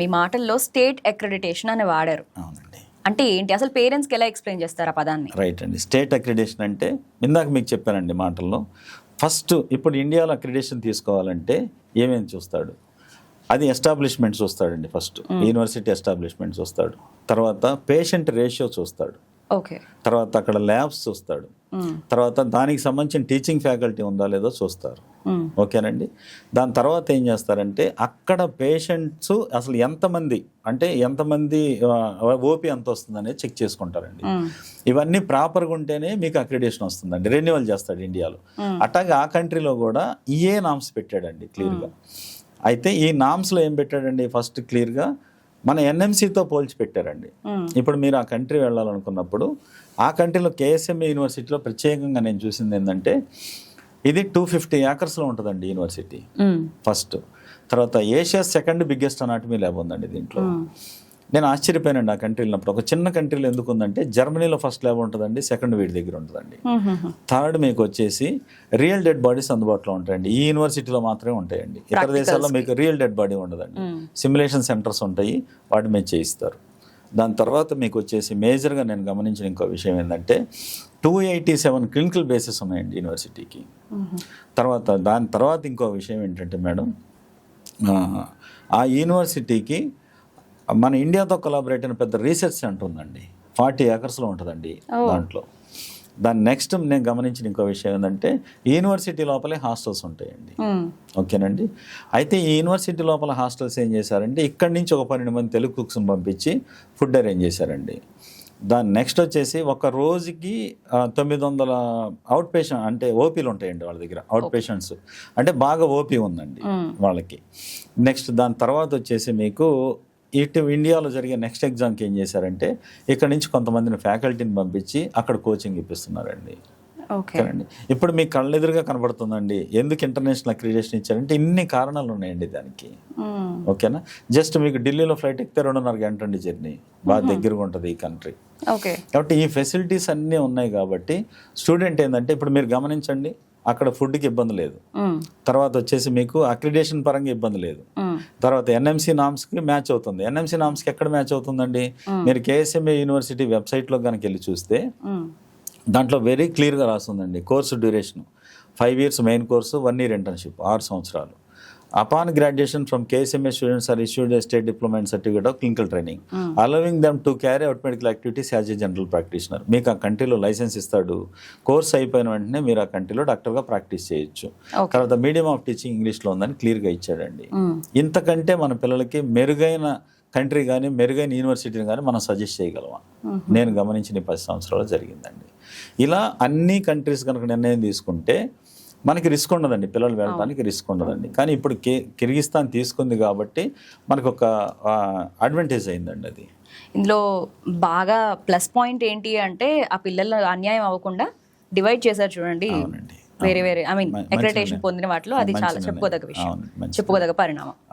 మీ మాటల్లో state accreditation అని వాడారు. అవునండి. అంటే ఏంటి అసలు? పేరెంట్స్కి ఎలా ఎక్స్ప్లెయిన్ చేస్తారు ఆ పదాన్ని? రైట్ అండి. స్టేట్ అక్రిడేషన్ అంటే ఇందాక మీకు చెప్పానండి మాటల్లో. ఫస్ట్ ఇప్పుడు ఇండియాలో అక్రిడేషన్ తీసుకోవాలంటే ఏమేమి చూస్తాడు? అది ఎస్టాబ్లిష్మెంట్ చూస్తాడండి. ఫస్ట్ యూనివర్సిటీ ఎస్టాబ్లిష్మెంట్ చూస్తాడు, తర్వాత పేషెంట్ రేషియో చూస్తాడు, ఓకే, తర్వాత అక్కడ ల్యాబ్స్ చూస్తాడు, తర్వాత దానికి సంబంధించిన టీచింగ్ ఫ్యాకల్టీ ఉందా లేదో చూస్తారు. ఓకేనండి. దాని తర్వాత ఏం చేస్తారంటే అక్కడ పేషెంట్స్ అసలు ఎంతమంది ఓపీ ఎంత వస్తుంది అనేది చెక్ చేసుకుంటారండి. ఇవన్నీ ప్రాపర్గా ఉంటేనే మీకు అక్రిడేషన్ వస్తుందండి. రెన్యువల్ చేస్తాడు ఇండియాలో. అట్లాగే ఆ కంట్రీలో కూడా ఈఏ నామ్స్ పెట్టాడండి క్లియర్గా. అయితే ఈ నామ్స్లో ఏం పెట్టాడండి? ఫస్ట్ క్లియర్గా మన ఎన్ఎంసీతో పోల్చి పెట్టారండి. ఇప్పుడు మీరు ఆ కంట్రీ వెళ్ళాలనుకున్నప్పుడు ఆ కంట్రీలో కేఎస్ఎంఏ యూనివర్సిటీలో ప్రత్యేకంగా నేను చూసింది ఏంటంటే ఇది 250 ఏకర్స్లో ఉంటుందండి యూనివర్సిటీ ఫస్ట్. తర్వాత Asia second biggest anatomy lab ఉందండి దీంట్లో. నేను ఆశ్చర్యపోయానండి ఆ కంట్రీ వెళ్ళినప్పుడు. ఒక చిన్న కంట్రీలో ఎందుకు ఉందంటే జర్మనీలో ఫస్ట్ ల్యాబ్ ఉంటుందండి, సెకండ్ వీడి దగ్గర ఉంటుందండి, థర్డ్ మీకు వచ్చేసి రియల్ డెడ్ బాడీస్ అందుబాటులో ఉంటాయండి. ఈ యూనివర్సిటీలో మాత్రమే ఉంటాయండి. ఇతర దేశాల్లో మీకు రియల్ డెడ్ బాడీ ఉండదండి. సిమ్యులేషన్ సెంటర్స్ ఉంటాయి, వాటి మీద చేయిస్తారు. దాని తర్వాత మీకు వచ్చేసి మేజర్గా నేను గమనించిన ఇంకో విషయం ఏంటంటే 287 క్లినికల్ బేసెస్ ఉన్నాయండి యూనివర్సిటీకి. దాని తర్వాత ఇంకో విషయం ఏంటంటే మేడం, ఆ యూనివర్సిటీకి మన ఇండియాతో కొలాబరేట్ అయిన పెద్ద రీసెర్చ్ సెంటర్ ఉందండి. 40 ఏకర్స్లో ఉంటుందండి దాంట్లో. దాని నెక్స్ట్ నేను గమనించిన ఇంకో విషయం ఏంటంటే యూనివర్సిటీ లోపలే హాస్టల్స్ ఉంటాయండి. ఓకేనండి. అయితే ఈ యూనివర్సిటీ లోపల హాస్టల్స్ ఏం చేశారంటే ఇక్కడి నుంచి ఒక 12 మంది తెలుగు కుక్స్ని పంపించి ఫుడ్ అరేంజ్ చేశారండి. దాని నెక్స్ట్ వచ్చేసి ఒక రోజుకి 900 అవుట్ పేషెంట్ అంటే ఓపీలు ఉంటాయండి వాళ్ళ దగ్గర. అవుట్ పేషెంట్స్ అంటే బాగా ఓపీ ఉందండి వాళ్ళకి. నెక్స్ట్ దాని తర్వాత వచ్చేసి మీకు ఇటు ఇండియాలో జరిగే నెక్స్ట్ ఎగ్జామ్కి ఏం చేశారంటే ఇక్కడ నుంచి కొంతమందిని ఫ్యాకల్టీని పంపించి అక్కడ కోచింగ్ ఇప్పిస్తున్నారండి. ఓకేనండి. ఇప్పుడు మీకు కళ్ళెదురుగా కనబడుతుందండి. ఎందుకు ఇంటర్నేషనల్ అక్రిడిటేషన్ ఇచ్చారంటే ఇన్ని కారణాలు ఉన్నాయండి దానికి. ఓకేనా. జస్ట్ మీకు ఢిల్లీలో ఫ్లైట్ ఎక్కితే 2.5 గంట అండి జర్నీ. బాగా దగ్గరగా ఉంటుంది ఈ కంట్రీ. ఓకే. కాబట్టి ఈ ఫెసిలిటీస్ అన్నీ ఉన్నాయి కాబట్టి స్టూడెంట్ ఏంటంటే ఇప్పుడు మీరు గమనించండి, అక్కడ ఫుడ్కి ఇబ్బంది లేదు, తర్వాత వచ్చేసి మీకు అక్రిడేషన్ పరంగా ఇబ్బంది లేదు, తర్వాత ఎన్ఎంసీ నామ్స్కి మ్యాచ్ అవుతుంది. ఎన్ఎంసీ నామ్స్కి ఎక్కడ మ్యాచ్ అవుతుందండి? మీరు కేఎస్ఎంఏ యూనివర్సిటీ వెబ్సైట్లో కనుక వెళ్ళి చూస్తే దాంట్లో వెరీ క్లియర్గా రాస్తుందండి course duration 5 years main course, 1 year internship, 6 సంవత్సరాలు. Upon graduation from KSMA students are issued a state diploma and certificate of clinical training allowing them to carry out medical activities as a general practitioner. మీకు ఆ కంట్రీలో licence ఇస్తాడు. Course అయిపోయిన వెంటనే మీరు ఆ కంట్రీలో డాక్టర్గా ప్రాక్టీస్ చేయొచ్చు. తర్వాత మీడియం ఆఫ్ టీచింగ్ ఇంగ్లీష్లో ఉందని క్లియర్గా ఇచ్చాడండి. ఇంతకంటే మన పిల్లలకి మెరుగైన కంట్రీ కానీ మెరుగైన యూనివర్సిటీని కానీ మనం సజెస్ట్ చేయగలమా? నేను గమనించిన 10 సంవత్సరాలు జరిగిందండి. ఇలా అన్ని కంట్రీస్ కనుక నిర్ణయం తీసుకుంటే మనకి రిస్క్ ఉండదండి, పిల్లలు వెళ్ళడానికి రిస్క్ ఉండదండి. కానీ ఇప్పుడు కిర్గిస్తాన్ తీసుకుంది కాబట్టి మనకు ఒక అడ్వాంటేజ్ అయిందండి. అది ఇందులో బాగా ప్లస్ పాయింట్ ఏంటి అంటే ఆ పిల్లలు అన్యాయం అవ్వకుండా డివైడ్ చేశారు చూడండి. వేరే వేరే అక్రిడిటేషన్ పొందిన వాటిలో అది చాలా చెప్పుకోదగ్గ విషయం, చెప్పుకోదగ్గ పరిణామం.